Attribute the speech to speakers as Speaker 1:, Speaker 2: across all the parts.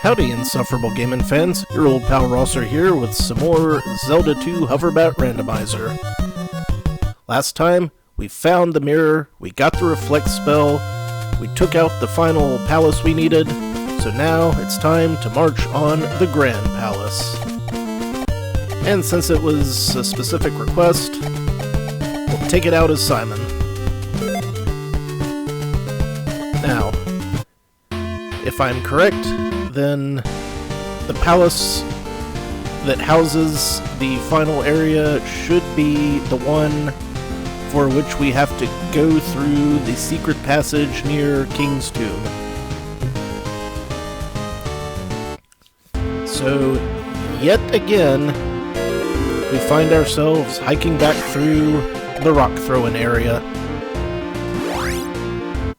Speaker 1: Howdy, insufferable gaming fans. Your old pal Rosser here with some more Zelda 2 Hoverbat Randomizer. Last time, we found the mirror, we got the reflect spell, we took out the final palace we needed, so now it's time to march on the Grand Palace. And since it was a specific request, we'll take it out as Simon. Now, if I'm correct, then the palace that houses the final area should be the one for which we have to go through the secret passage near King's Tomb. So, yet again, we find ourselves hiking back through the rock throwing area.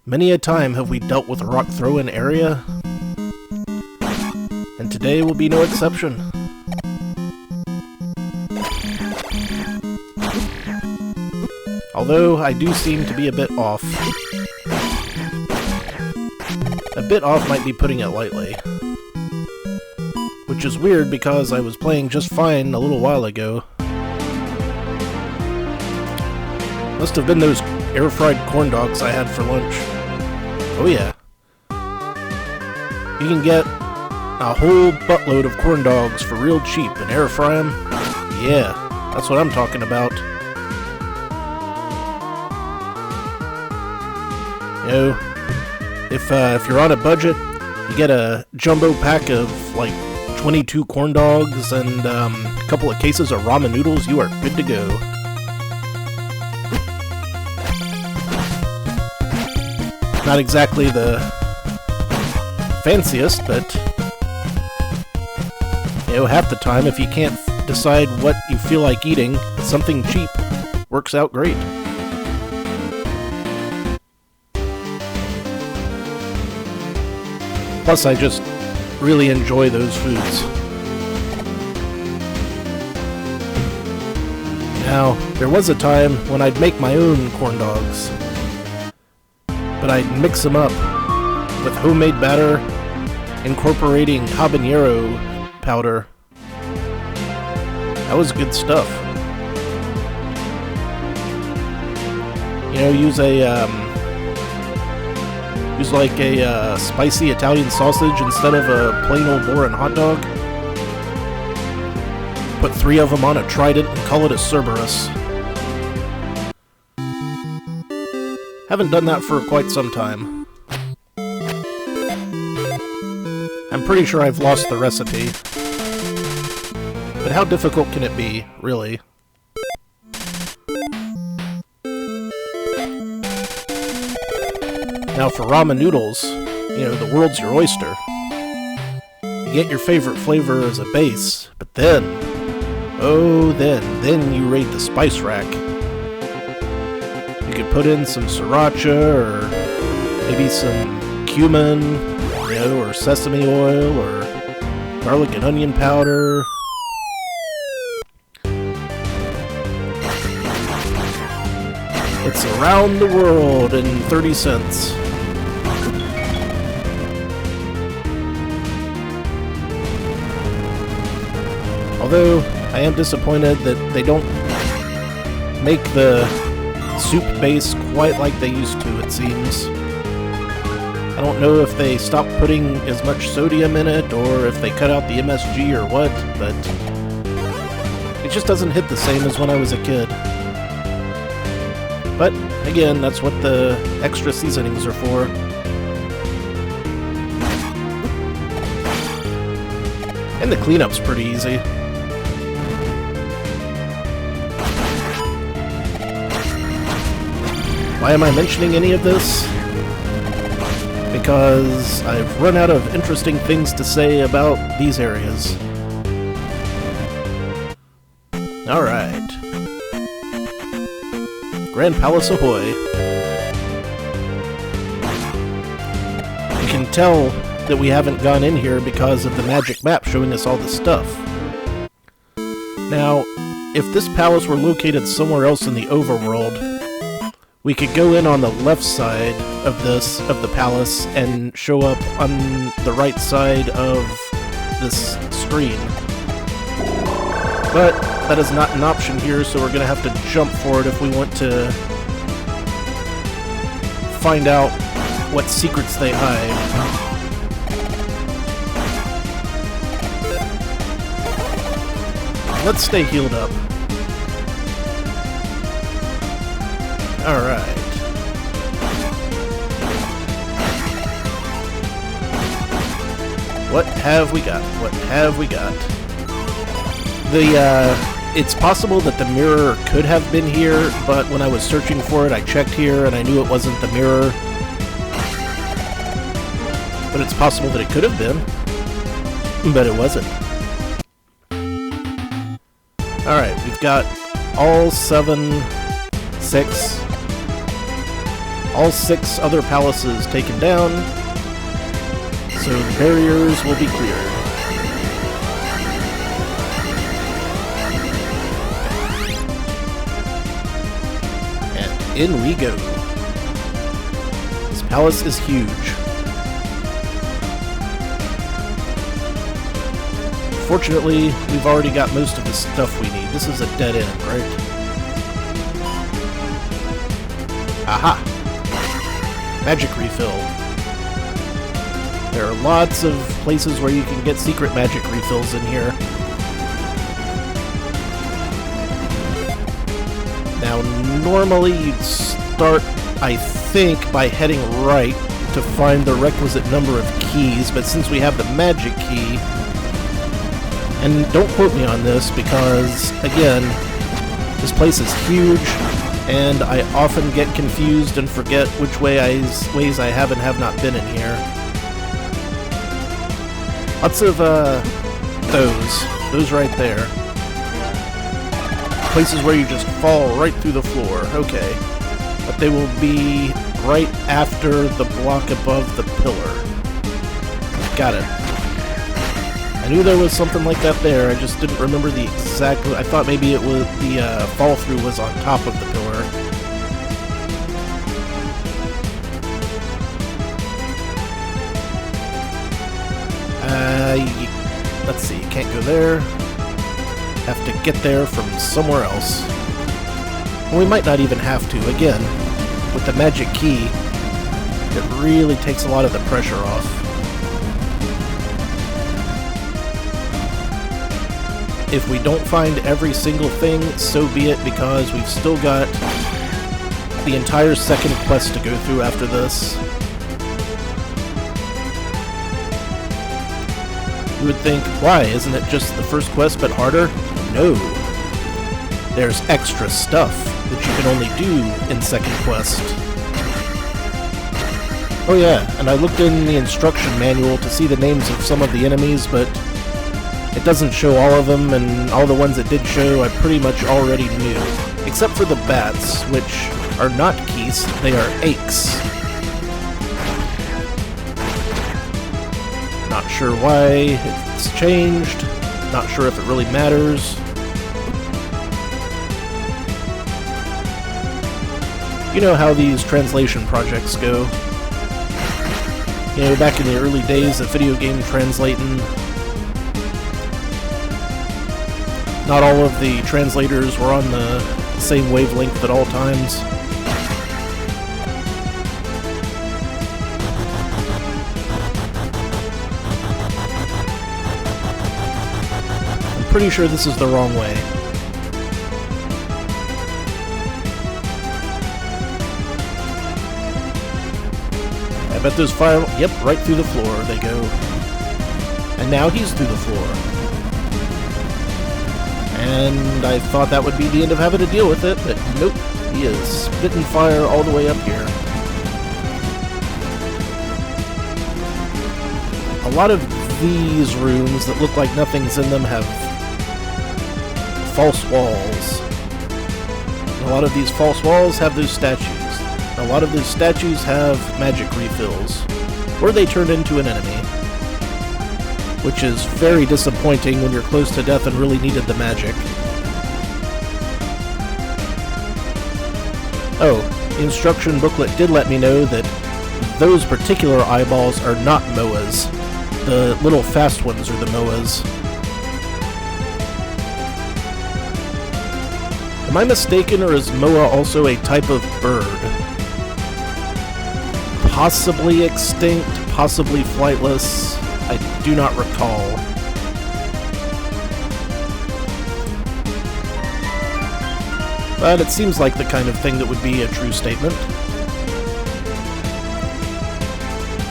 Speaker 1: Many a time have we dealt with a rock throwing area, and today will be no exception. Although I do seem to be a bit off. A bit off might be putting it lightly. Which is weird because I was playing just fine a little while ago. Must have been those air-fried corn dogs I had for lunch. Oh yeah. You can get a whole buttload of corn dogs for real cheap and air fry them. Yeah, that's what I'm talking about. You know, if you're on a budget, you get a jumbo pack of like 22 corn dogs and a couple of cases of ramen noodles, you are good to go. Not exactly the fanciest, but you know, half the time, if you can't decide what you feel like eating, something cheap works out great. Plus, I just really enjoy those foods. Now, there was a time when I'd make my own corn dogs, but I'd mix them up with homemade batter, incorporating habanero powder. That was good stuff. You know, use like a spicy Italian sausage instead of a plain old boring hot dog. Put 3 of them on a Trident and call it a Cerberus. Haven't done that for quite some time. I'm pretty sure I've lost the recipe. But how difficult can it be, really? Now for ramen noodles, you know, the world's your oyster. You get your favorite flavor as a base, but then, then you raid the spice rack. You could put in some sriracha, or maybe some cumin, you know, or sesame oil, or garlic and onion powder. It's around the world in 30 cents. Although, I am disappointed that they don't make the soup base quite like they used to, it seems. I don't know if they stopped putting as much sodium in it, or if they cut out the MSG or what, but it just doesn't hit the same as when I was a kid. But, again, that's what the extra seasonings are for. And the cleanup's pretty easy. Why am I mentioning any of this? Because I've run out of interesting things to say about these areas. Alright. Grand Palace ahoy. You can tell that we haven't gone in here because of the magic map showing us all the stuff. Now, if this palace were located somewhere else in the overworld, we could go in on the left side of the palace, and show up on the right side of this screen. But that is not an option here, so we're going to have to jump for it if we want to find out what secrets they hide. Let's stay healed up. Alright. What have we got? What have we got? It's possible that the mirror could have been here, but when I was searching for it, I checked here and I knew it wasn't the mirror. But it's possible that it could have been. But it wasn't. Alright, we've got all six other palaces taken down, so the barriers will be cleared. In we go. This palace is huge. Fortunately, we've already got most of the stuff we need. This is a dead end, right? Aha! Magic refill. There are lots of places where you can get secret magic refills in here. Now, normally you'd start, I think, by heading right to find the requisite number of keys, but since we have the magic key, and don't quote me on this because, again, this place is huge, and I often get confused and forget which ways I have and have not been in here. Lots of, those right there. Places where you just fall right through the floor. Okay. But they will be right after the block above the pillar. Got it. I knew there was something like that there, I just didn't remember the exact... I thought maybe it was the fall-through was on top of the pillar. Let's see, you can't go there. Have to get there from somewhere else. And we might not even have to. Again, with the magic key, it really takes a lot of the pressure off. If we don't find every single thing, so be it, because we've still got the entire second quest to go through after this. You would think, why? Isn't it just the first quest but harder? No. There's extra stuff that you can only do in second quest. Oh yeah, and I looked in the instruction manual to see the names of some of the enemies, but it doesn't show all of them, and all the ones it did show I pretty much already knew. Except for the bats, which are not geese, they are aches. Not sure why it's changed, not sure if it really matters. You know how these translation projects go. You know, back in the early days of video game translating, not all of the translators were on the same wavelength at all times. I'm pretty sure this is the wrong way. I bet those fire... Yep, right through the floor they go. And now he's through the floor. And I thought that would be the end of having to deal with it, but nope. He is spitting fire all the way up here. A lot of these rooms that look like nothing's in them have false walls. And a lot of these false walls have those statues. A lot of those statues have magic refills, or they turn into an enemy, which is very disappointing when you're close to death and really needed the magic. Oh, The instruction booklet did let me know that those particular eyeballs are not MOAs. The little fast ones are the MOAs. Am I mistaken, or is MOA also a type of bird? Possibly extinct, possibly flightless. I do not recall. But it seems like the kind of thing that would be a true statement.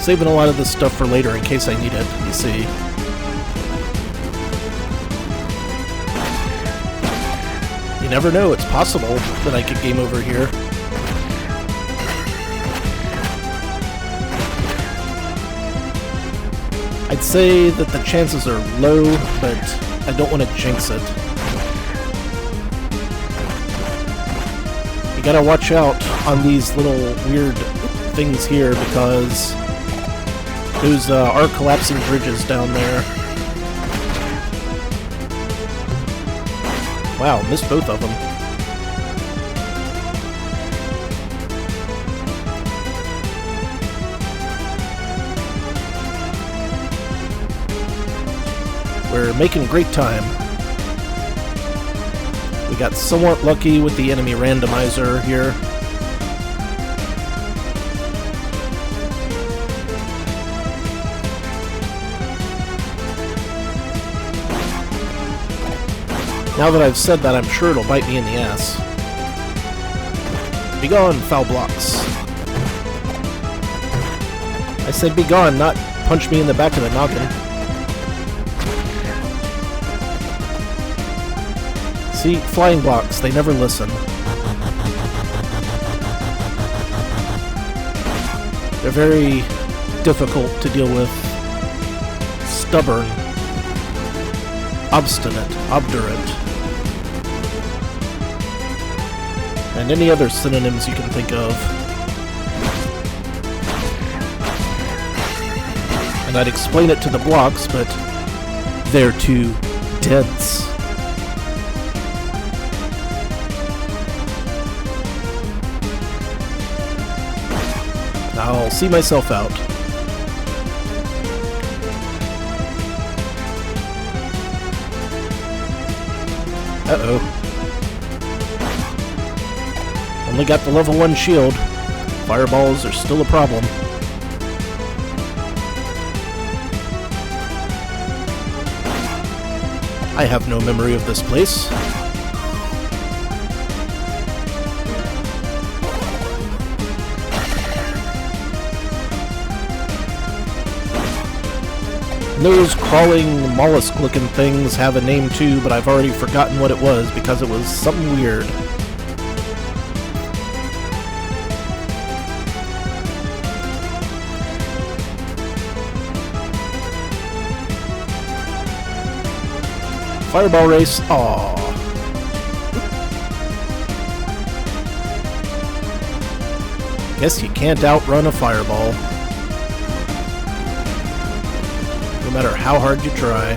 Speaker 1: Saving a lot of this stuff for later in case I need it, you see. You never know, it's possible that I could game over here. I'd say that the chances are low, but I don't want to jinx it. You gotta watch out on these little weird things here because those are collapsing bridges down there. Wow, missed both of them. We're making great time. We got somewhat lucky with the enemy randomizer here. Now that I've said that, I'm sure it'll bite me in the ass. Be gone, foul blocks. I said be gone, not punch me in the back of the noggin. See, flying blocks, they never listen. They're very difficult to deal with. Stubborn. Obstinate. Obdurate. And any other synonyms you can think of. And I'd explain it to the blocks, but they're too dense. I'll see myself out. Uh-oh. Only got the level 1 shield. Fireballs are still a problem. I have no memory of this place. Those crawling mollusk-looking things have a name too, but I've already forgotten what it was because it was something weird. Fireball race. Aww. Guess you can't outrun a fireball. No matter how hard you try.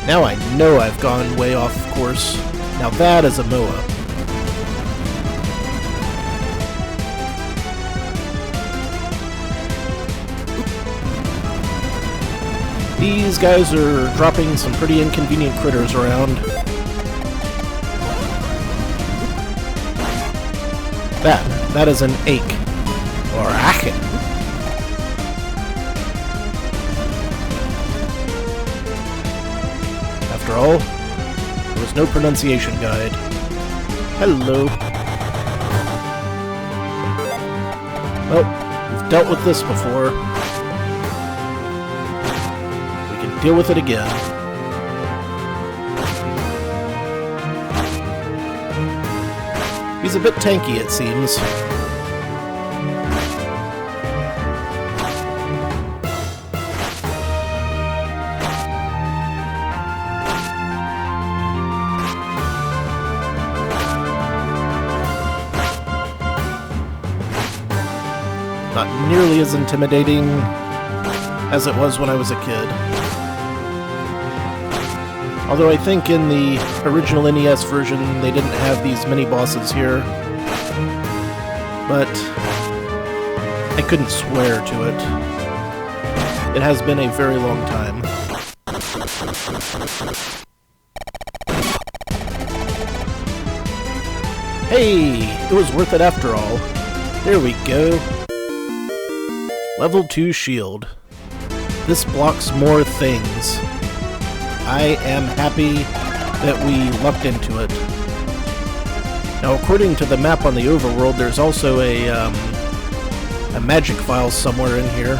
Speaker 1: Now I know I've gone way off course. Now that is a MOA. These guys are dropping some pretty inconvenient critters around. That is an ache. Or ache. After all, there was no pronunciation guide. Hello. Well, we've dealt with this before. Deal with it again. He's a bit tanky, it seems. Not nearly as intimidating as it was when I was a kid. Although I think in the original NES version they didn't have these mini-bosses here. but I couldn't swear to it. It has been a very long time. Hey! It was worth it after all. There we go. Level 2 shield. This blocks more things. I am happy that we lucked into it. Now, according to the map on the overworld, there's also a magic file somewhere in here.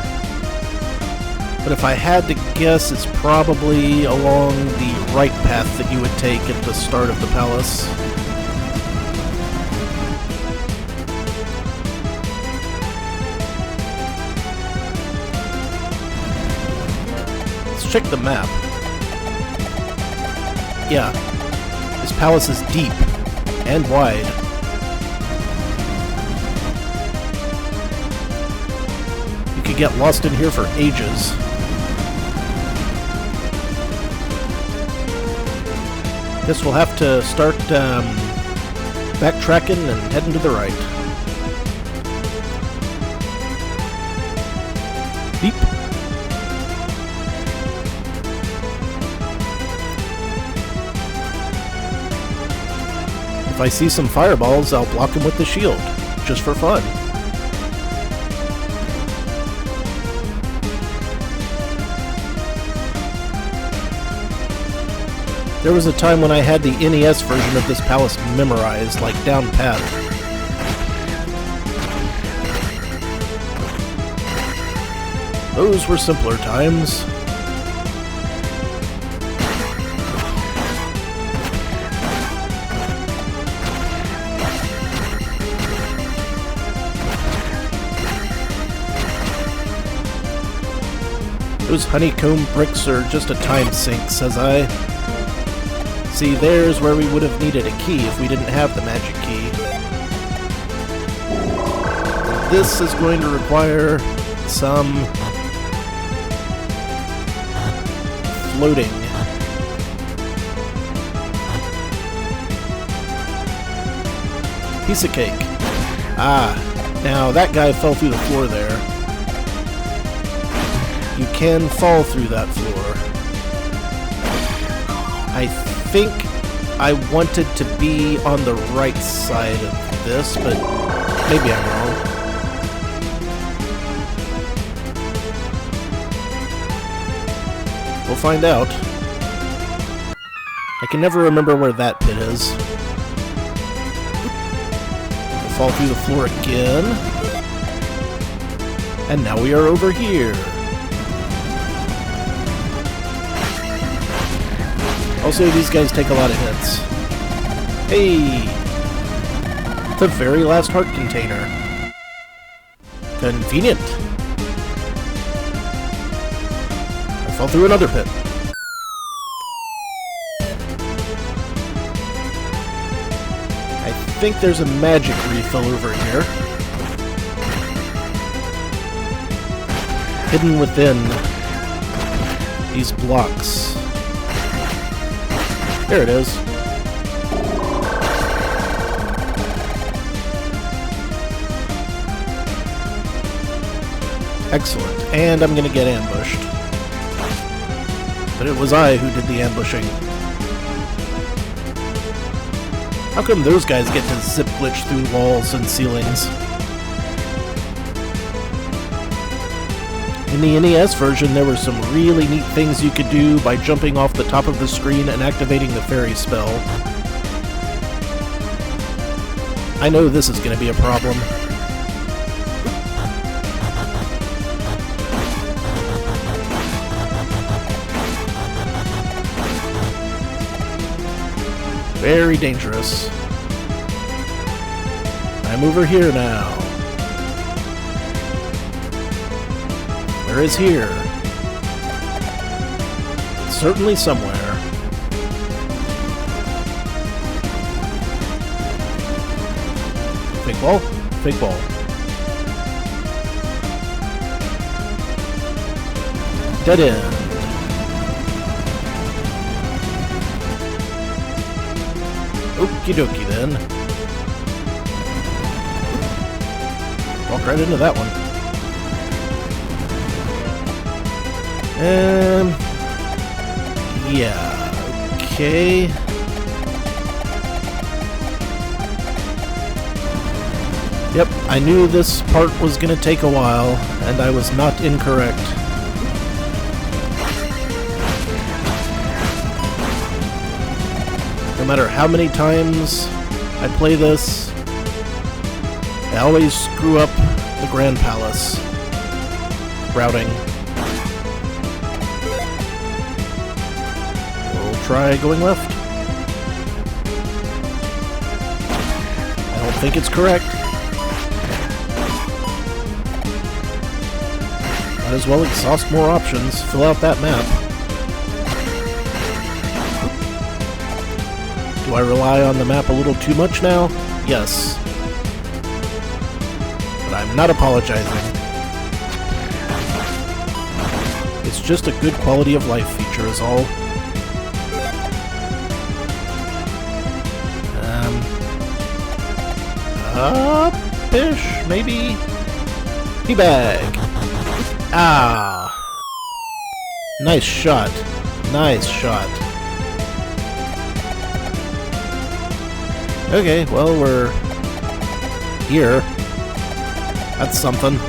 Speaker 1: But if I had to guess, it's probably along the right path that you would take at the start of the palace. Let's check the map. Yeah, this palace is deep and wide. You could get lost in here for ages. Guess we'll have to start backtracking and heading to the right. Beep. If I see some fireballs, I'll block them with the shield, just for fun. There was a time when I had the NES version of this palace memorized, like down pat. Those were simpler times. Those honeycomb bricks are just a time sink, says I. See, there's where we would have needed a key if we didn't have the magic key. This is going to require some floating. Piece of cake. Ah, now that guy fell through the floor there. You can fall through that floor. I think I wanted to be on the right side of this, but maybe I'm wrong. We'll find out. I can never remember where that pit is. We'll fall through the floor again. And now we are over here. Also, these guys take a lot of hits. Hey! The very last heart container. Convenient. I fell through another pit. I think there's a magic refill over here. Hidden within these blocks. There it is. Excellent. And I'm gonna get ambushed. But it was I who did the ambushing. How come those guys get to zip glitch through walls and ceilings? In the NES version, there were some really neat things you could do by jumping off the top of the screen and activating the fairy spell. I know this is going to be a problem. Very dangerous. I'm over here now. Where is here? It's certainly somewhere. Fake ball? Fake ball. Dead end. Okie dokie then. Walked right into that one. Yeah, okay. Yep, I knew this part was gonna take a while, and I was not incorrect. No matter how many times I play this, I always screw up the Grand Palace routing. We'll try going left. I don't think it's correct. Might as well exhaust more options, fill out that map. Do I rely on the map a little too much now? Yes. But I'm not apologizing. It's just a good quality of life feature is all. Fish, maybe? Teabag. Ah. Nice shot. Nice shot. Okay, well, we're here. That's something.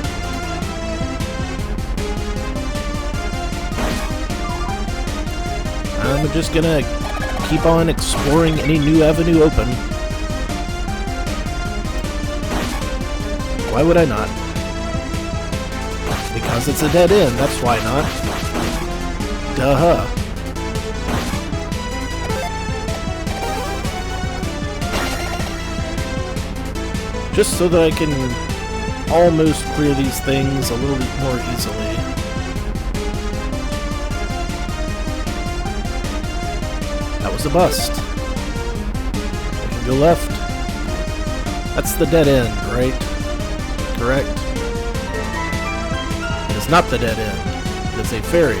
Speaker 1: I'm just gonna keep on exploring any new avenue open. Why would I not? Because it's a dead end, that's why not. Duh. Just so that I can almost clear these things a little bit more easily. That was a bust. I can go left. That's the dead end, right? Correct? It is not the dead end. It is a ferry.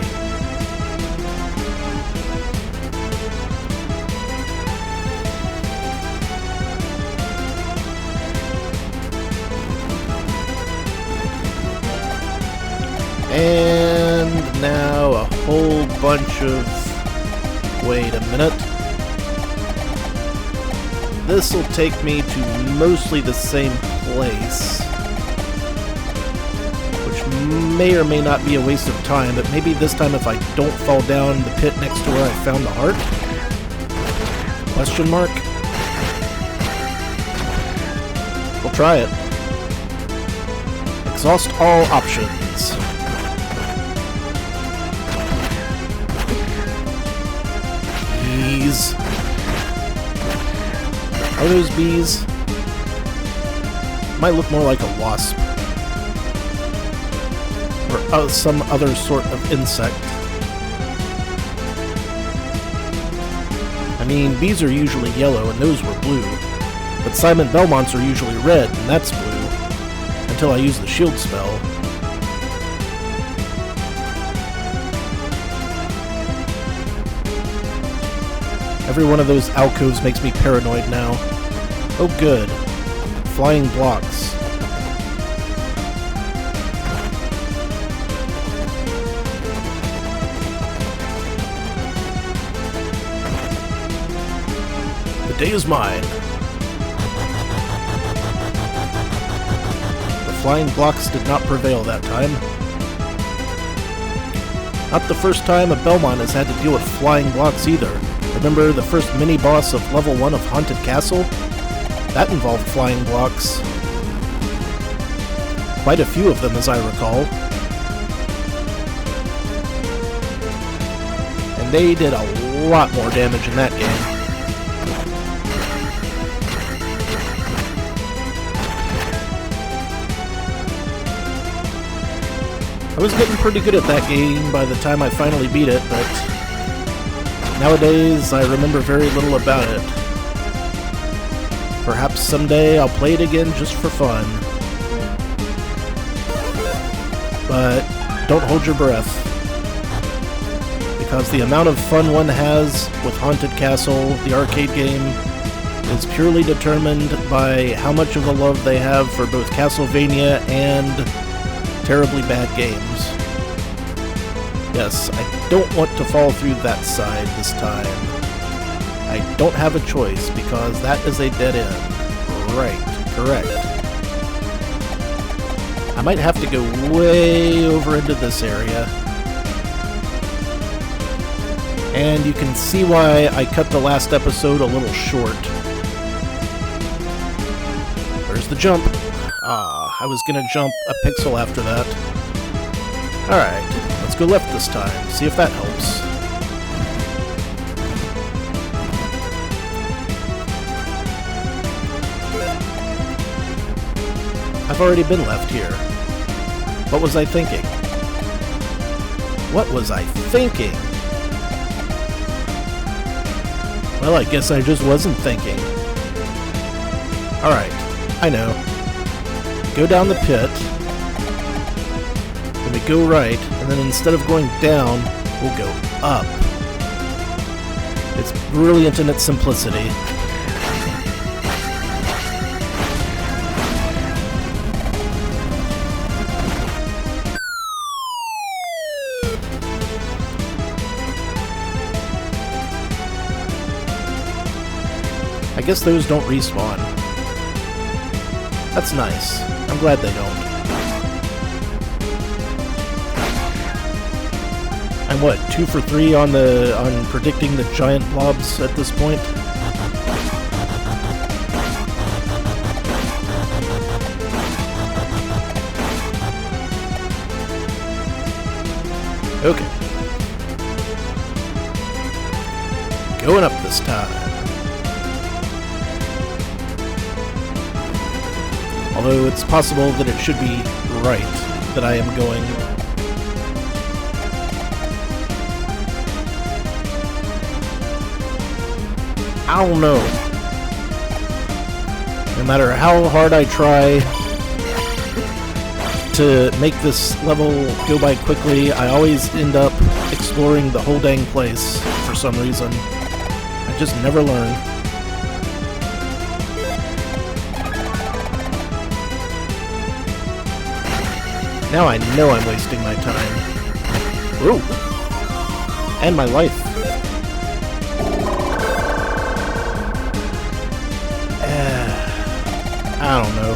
Speaker 1: And now a whole bunch of... Wait a minute. This will take me to mostly the same place. Which may or may not be a waste of time, but maybe this time if I don't fall down the pit next to where I found the heart? Question mark? We'll try it. Exhaust all options. Bees. Are those bees? Might look more like a wasp. Or some other sort of insect. I mean, bees are usually yellow and those were blue. But Simon Belmonts are usually red and that's blue. Until I use the shield spell. Every one of those alcoves makes me paranoid now. Oh good. Flying blocks. The day is mine. The flying blocks did not prevail that time. Not the first time a Belmont has had to deal with flying blocks either. Remember the first mini-boss of level 1 of Haunted Castle? That involved flying blocks. Quite a few of them, as I recall. And they did a lot more damage in that game. I was getting pretty good at that game by the time I finally beat it, but... nowadays, I remember very little about it. Perhaps someday I'll play it again just for fun. But don't hold your breath. Because the amount of fun one has with Haunted Castle, the arcade game, is purely determined by how much of a love they have for both Castlevania and terribly bad games. Yes, I don't want to fall through that side this time. I don't have a choice because that is a dead end. Right, correct. I might have to go way over into this area. And you can see why I cut the last episode a little short. Where's the jump? Ah, I was gonna jump a pixel after that. Alright, let's go left this time, see if that helps. I've already been left here. What was I thinking? What was I thinking? Well, I guess I just wasn't thinking. Alright, I know. Go down the pit. Then we go right, and then instead of going down, we'll go up. It's brilliant in its simplicity. I guess those don't respawn. That's nice. I'm glad they don't. I'm what, 2 for 3 on predicting the giant blobs at this point? Okay. Going up this time. Although it's possible that it should be right that I am going. I don't know. No matter how hard I try to make this level go by quickly, I always end up exploring the whole dang place for some reason. I just never learn. Now I know I'm wasting my time. Ooh. And my life. I don't know.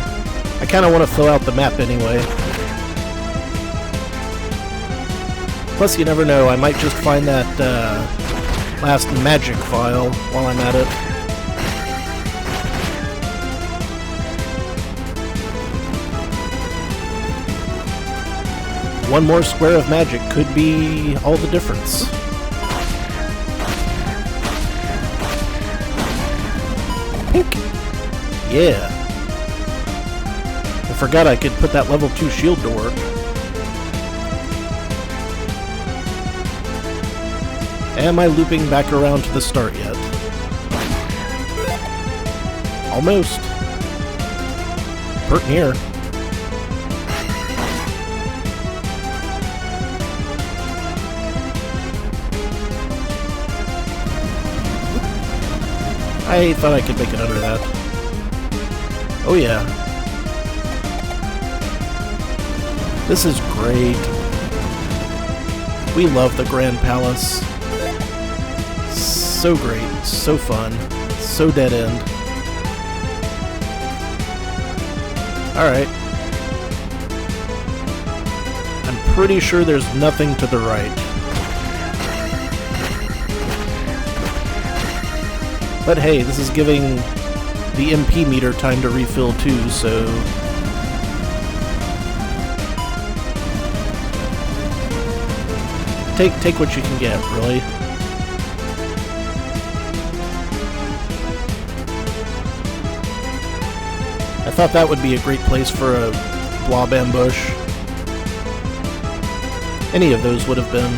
Speaker 1: I kind of want to fill out the map anyway. Plus, you never know, I might just find that last magic file while I'm at it. One more square of magic could be all the difference. Pink! Yeah. I forgot I could put that level 2 shield to work. Am I looping back around to the start yet? Almost. Pert near. I thought I could make it under that. Oh yeah. This is great. We love the Grand Palace. So great, so fun, so dead end. Alright. I'm pretty sure there's nothing to the right. But hey, this is giving the MP meter time to refill too, so... Take what you can get, really. I thought that would be a great place for a blob ambush. Any of those would have been.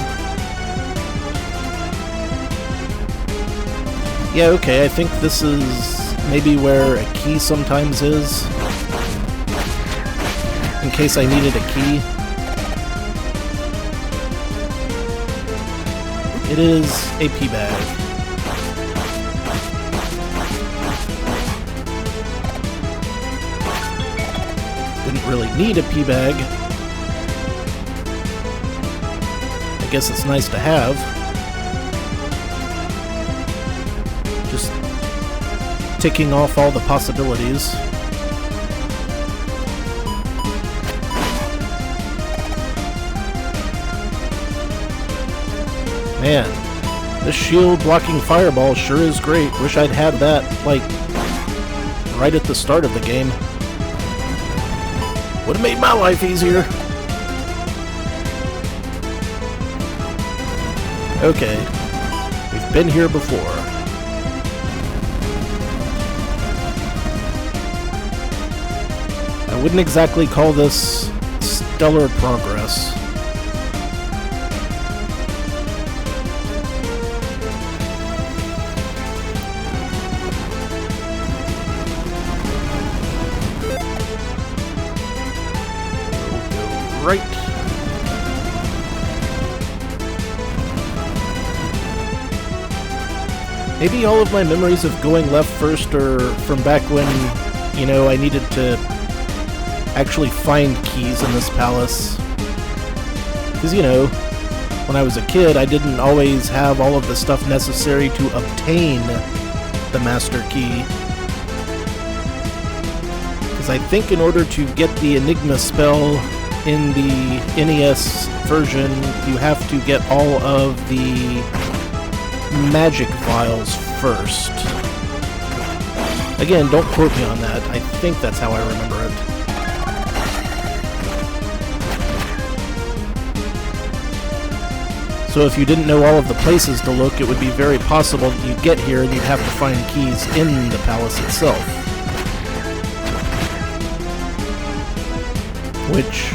Speaker 1: Yeah, okay, I think this is maybe where a key sometimes is. In case I needed a key. It is a pea bag. really need a pea bag. I guess it's nice to have. Just ticking off all the possibilities. Man, this shield blocking fireball sure is great. Wish I'd had that, like, right at the start of the game. Would have made my life easier. Okay, we've been here before. I wouldn't exactly call this stellar progress. Right. Maybe all of my memories of going left first are from back when, you know, I needed to actually find keys in this palace. Because, you know, when I was a kid, I didn't always have all of the stuff necessary to obtain the master key. Because I think in order to get the Enigma spell in the NES version, you have to get all of the magic vials first. Again, don't quote me on that. I think that's how I remember it. So if you didn't know all of the places to look, it would be very possible that you'd get here and you'd have to find keys in the palace itself. Which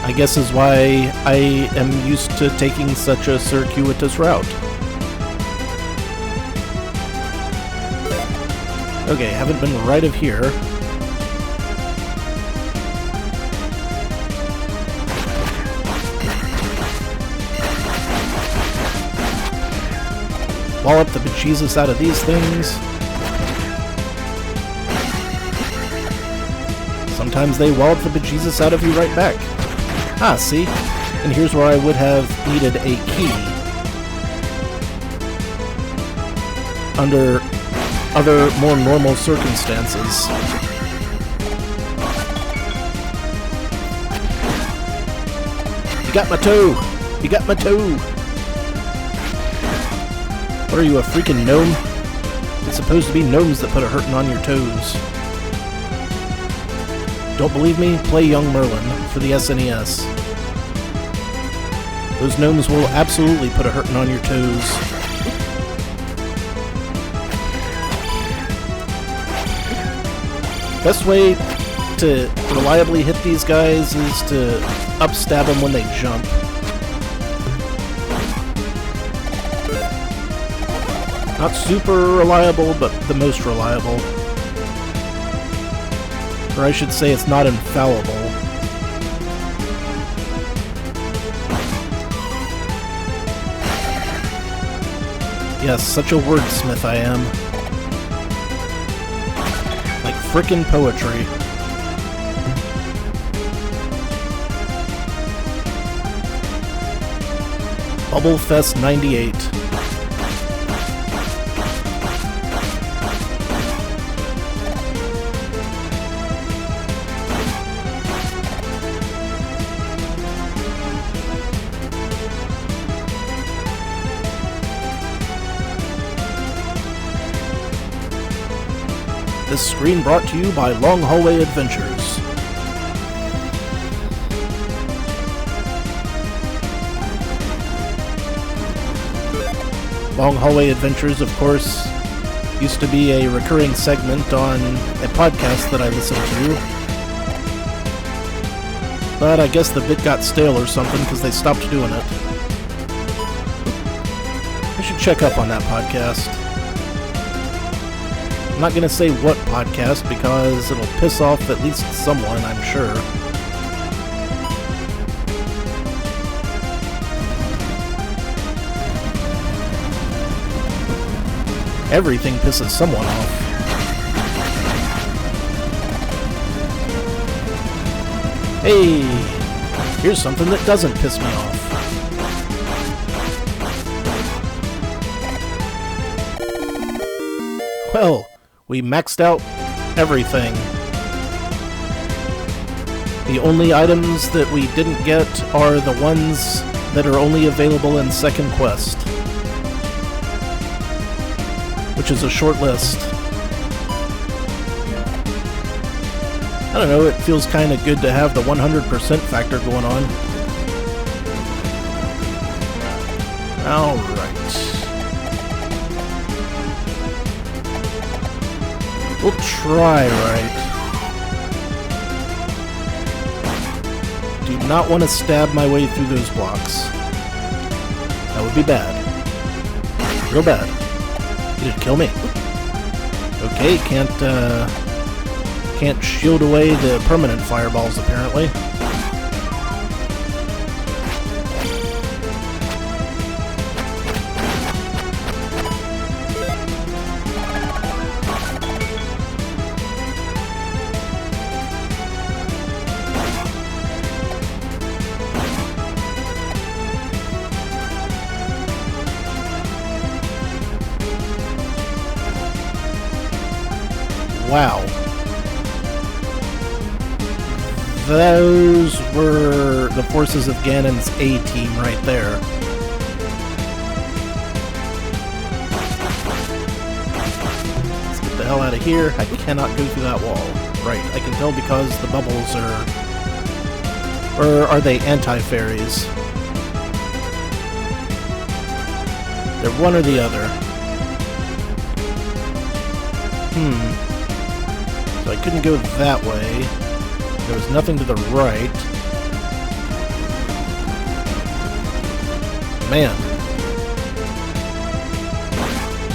Speaker 1: I guess is why I am used to taking such a circuitous route. Okay, haven't been right of here. Wallop the bejesus out of these things. Sometimes they wallop the bejesus out of you right back. Ah, see? And here's where I would have needed a key. Under other, more normal circumstances. You got my toe! You got my toe! What are you, a freaking gnome? It's supposed to be gnomes that put a hurtin' on your toes. Don't believe me? Play Young Merlin for the SNES. Those gnomes will absolutely put a hurtin' on your toes. Best way to reliably hit these guys is to upstab them when they jump. Not super reliable, but the most reliable. Or I should say it's not infallible. Yes, such a wordsmith I am. Like frickin' poetry. Bubblefest 98. This screen brought to you by Long Hallway Adventures. Long Hallway Adventures, of course, used to be a recurring segment on a podcast that I listened to. But I guess the bit got stale or something because they stopped doing it. I should check up on that podcast. I'm not going to say what podcast because it'll piss off at least someone, I'm sure. Everything pisses someone off. Hey! Here's something that doesn't piss me off. Well, we maxed out everything. The only items that we didn't get are the ones that are only available in second quest, which is a short list. I don't know, it feels kind of good to have the 100% factor going on. Alright. We'll try right. Do not want to stab my way through those blocks. That would be bad. Real bad. Did it kill me? Okay, can't shield away the permanent fireballs, apparently. Wow. Those were the forces of Ganon's A-team right there. Let's get the hell out of here. I cannot go through that wall. Right, I can tell because the bubbles are... Or are they anti-fairies? They're one or the other. So I couldn't go that way. There was nothing to the right. Man.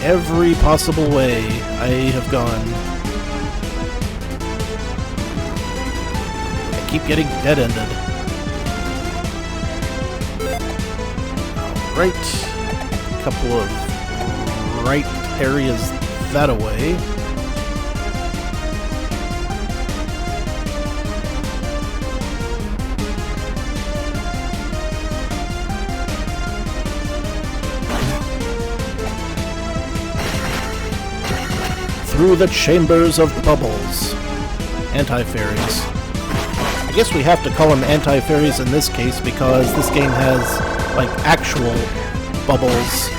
Speaker 1: Every possible way I have gone. I keep getting dead-ended. Alright. A couple of right areas that away. Through the chambers of bubbles. Anti-fairies. I guess we have to call them anti-fairies in this case because this game has, like, actual bubbles.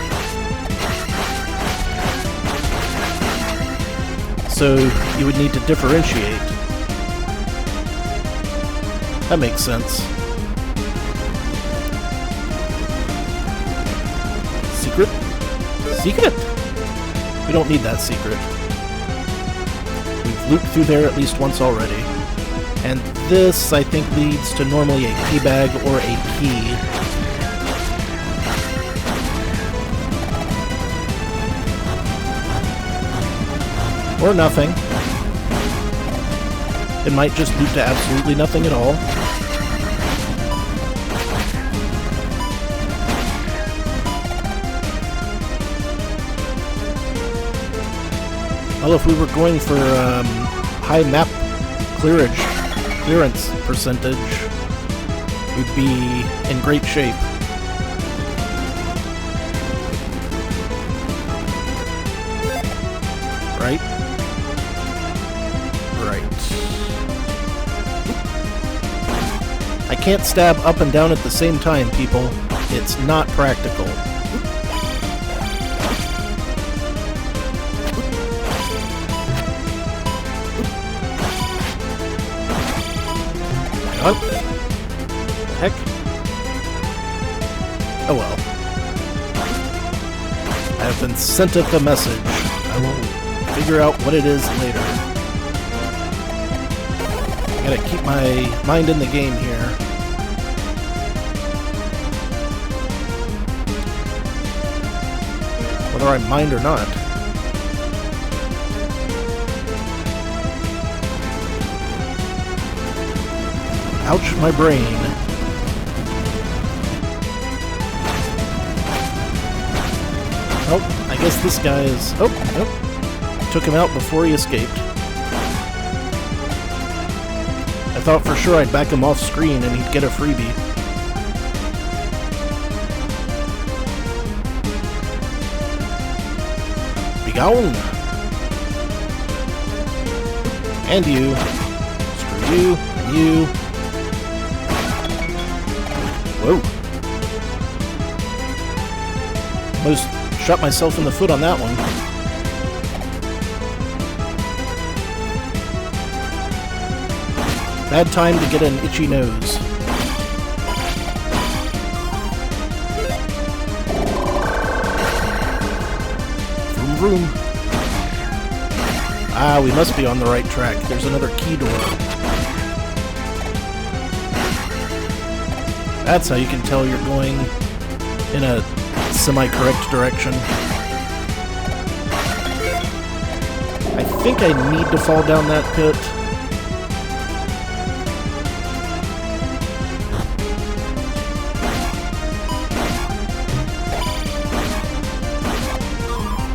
Speaker 1: So you would need to differentiate. That makes sense. Secret? Secret? We don't need that secret. We've looped through there at least once already. And this, I think, leads to normally a key bag or a key. Or nothing. It might just lead to absolutely nothing at all. Well, if we were going for high map clearance percentage, we'd be in great shape. Right? I can't stab up and down at the same time, people. It's not practical. What the heck? Oh well. I have been sent the message. I will figure out what it is later. I gotta keep my mind in the game here. Whether I mind or not. Ouch, my brain. Oh, I guess this guy is... Oh, nope. Took him out before he escaped. I thought for sure I'd back him off screen and he'd get a freebie. Be gone! And you. Screw you, and you. Whoa. Almost shot myself in the foot on that one. Bad time to get an itchy nose. Vroom vroom. Ah, we must be on the right track. There's another key door. That's how you can tell you're going in a semi-correct direction. I think I need to fall down that pit.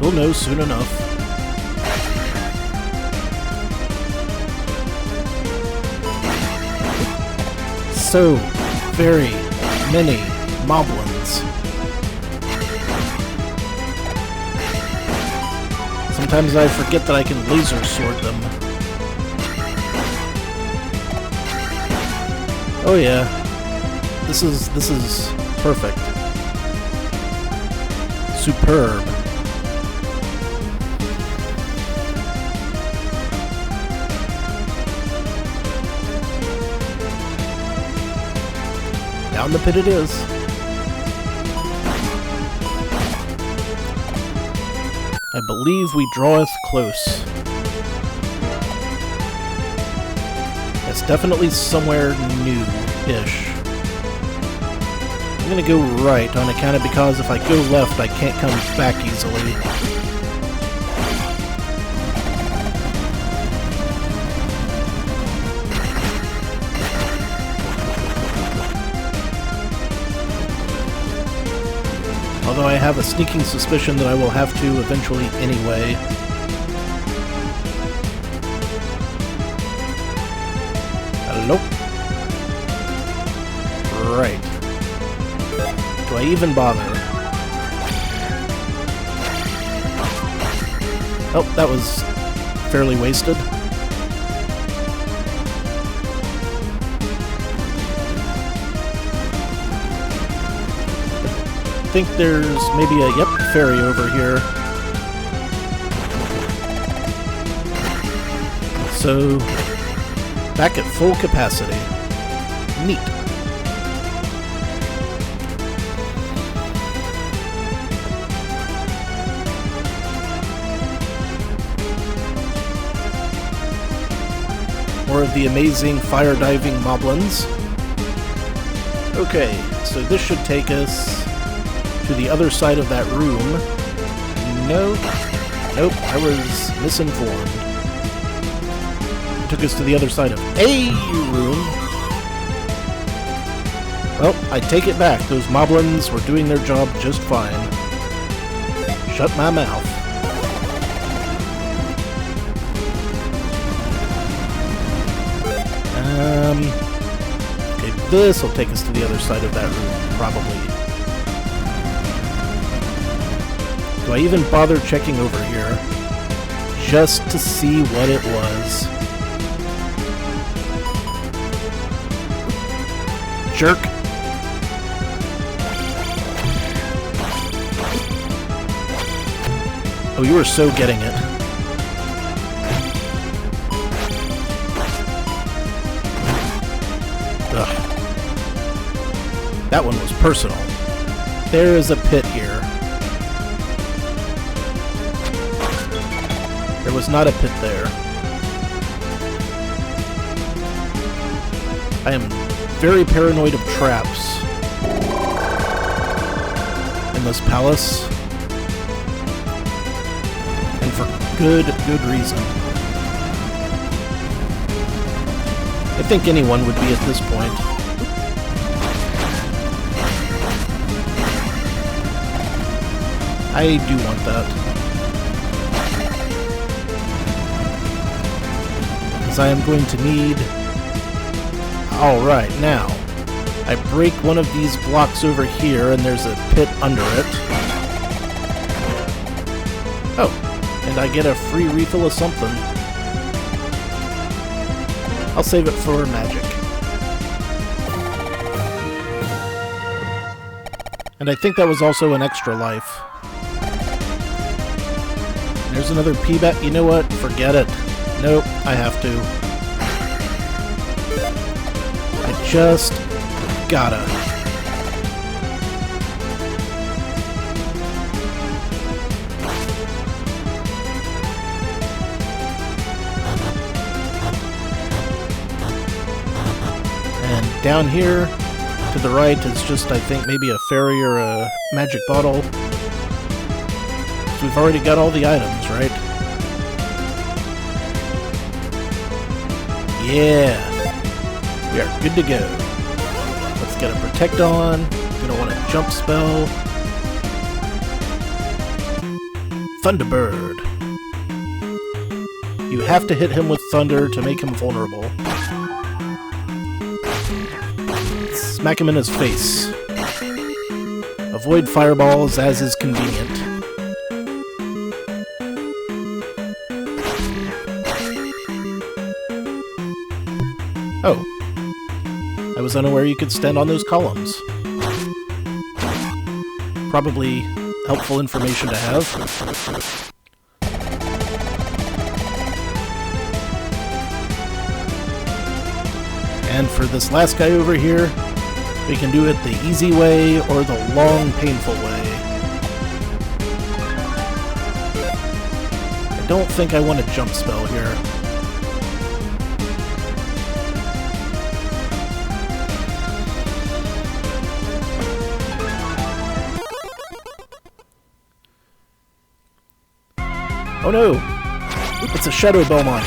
Speaker 1: We'll know soon enough. So very many moblins. Sometimes I forget that I can laser sword them. Oh yeah. This is perfect. Superb. Down the pit it is. I believe we draweth close. It's definitely somewhere new-ish. I'm gonna go right on account of because if I go left, I can't come back easily. Although I have a sneaking suspicion that I will have to eventually anyway. Hello? Right. Do I even bother? Oh, that was fairly wasted. I think there's maybe a, ferry over here. So, back at full capacity. Neat. More of the amazing fire diving moblins. Okay, so this should take us to the other side of that room. Nope. Nope, I was misinformed. It took us to the other side of a room. Well, I take it back. Those moblins were doing their job just fine. Shut my mouth. Okay, this will take us to the other side of that room, probably. Do I even bother checking over here? Just to see what it was. Jerk. Oh, you were so getting it. Ugh. That one was personal. There is a pit here. There was not a pit there. I am very paranoid of traps in this palace. And for good reason. I think anyone would be at this point. I do want that. Because I am going to need Alright, now, I break one of these blocks over here, and there's a pit under it. Oh, and I get a free refill of something. I'll save it for magic. And I think that was also an extra life. There's another P-bat. You know what? Forget it. Nope, I have to. I just gotta. And down here, to the right, is just, I think, maybe a fairy or a magic bottle. So we've already got all the items, right? Yeah! We are good to go. Let's get a Protect on. Gonna want a Jump spell. Thunderbird. You have to hit him with Thunder to make him vulnerable. Smack him in his face. Avoid fireballs as is convenient. Oh. I was unaware you could stand on those columns. Probably helpful information to have. And for this last guy over here, we can do it the easy way or the long, painful way. I don't think I want a Jump spell here. Oh no! It's a Shadow Belmont!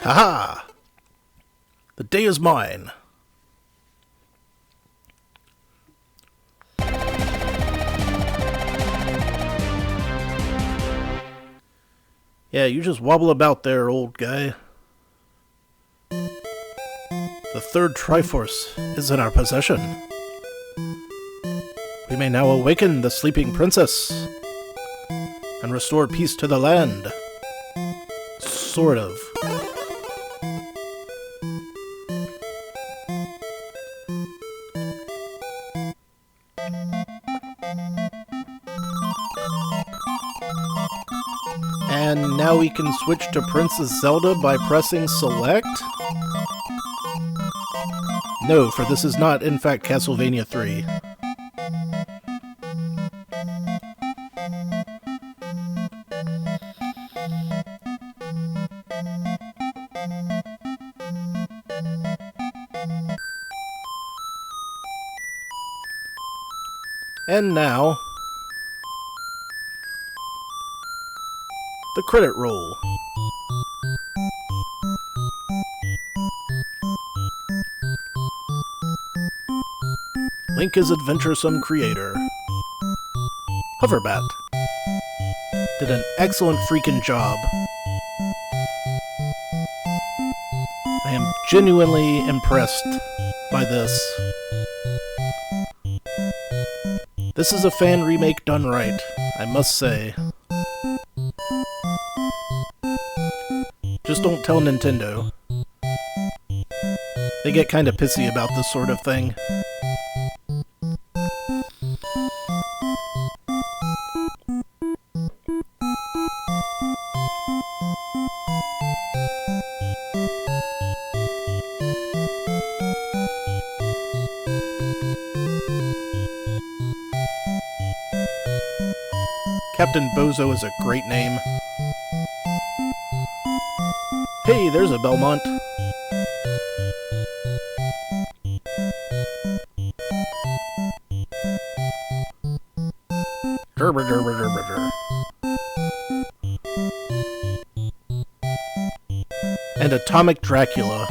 Speaker 1: Haha! The day is mine. Yeah, you just wobble about there, old guy. The third Triforce is in our possession. We may now awaken the sleeping princess and restore peace to the land. Sort of. And now we can switch to Princess Zelda by pressing Select? No, for this is not, in fact, Castlevania 3. And now, the credit roll. Link is Adventuresome creator. Hoverbat did an excellent freaking job. genuinely impressed by this. This is a fan remake done right, I must say. Just don't tell Nintendo. They get kinda pissy about this sort of thing. Captain Bozo is a great name. Hey, there's a Belmont. Derber, derber, derber, der. And Atomic Dracula,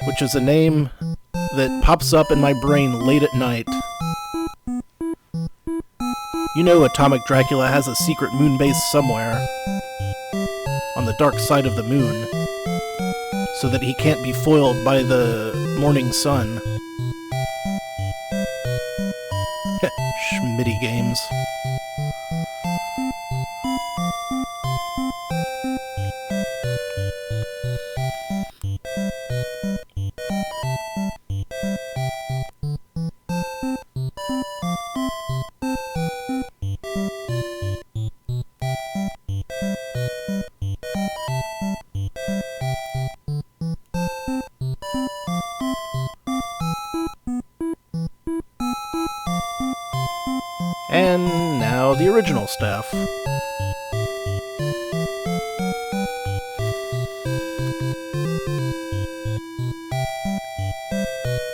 Speaker 1: which is a name that pops up in my brain late at night. You know Atomic Dracula has a secret moon base somewhere on the dark side of the moon, so that he can't be foiled by the morning sun. Schmitty games. And now the original staff.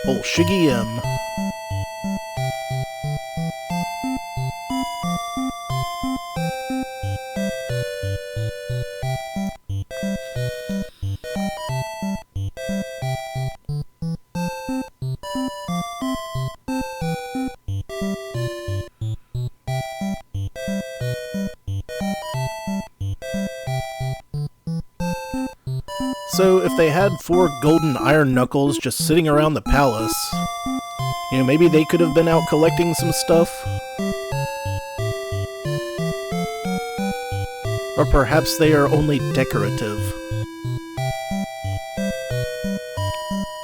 Speaker 1: Old Shiggy M. So if they had 4 golden iron knuckles just sitting around the palace, you know, maybe they could have been out collecting some stuff. Or perhaps they are only decorative.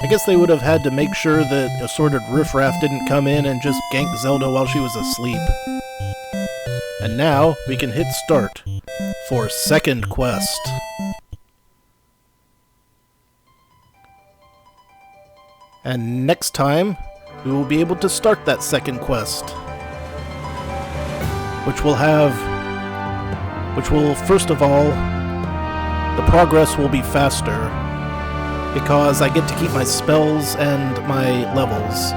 Speaker 1: I guess they would have had to make sure that assorted riffraff didn't come in and just gank Zelda while she was asleep. And now we can hit start for second quest. And next time, we will be able to start that second quest. Which will, first of all, the progress will be faster, because I get to keep my spells and my levels.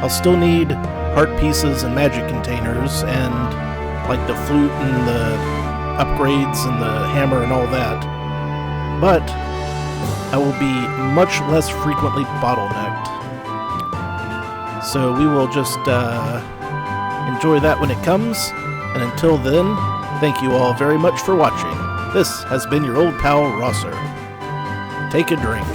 Speaker 1: I'll still need heart pieces and magic containers, and like the flute and the upgrades and the hammer and all that. But I will be much less frequently bottlenecked. So we will just enjoy that when it comes, and until then, thank you all very much for watching. This has been your old pal Rosser. Take a drink.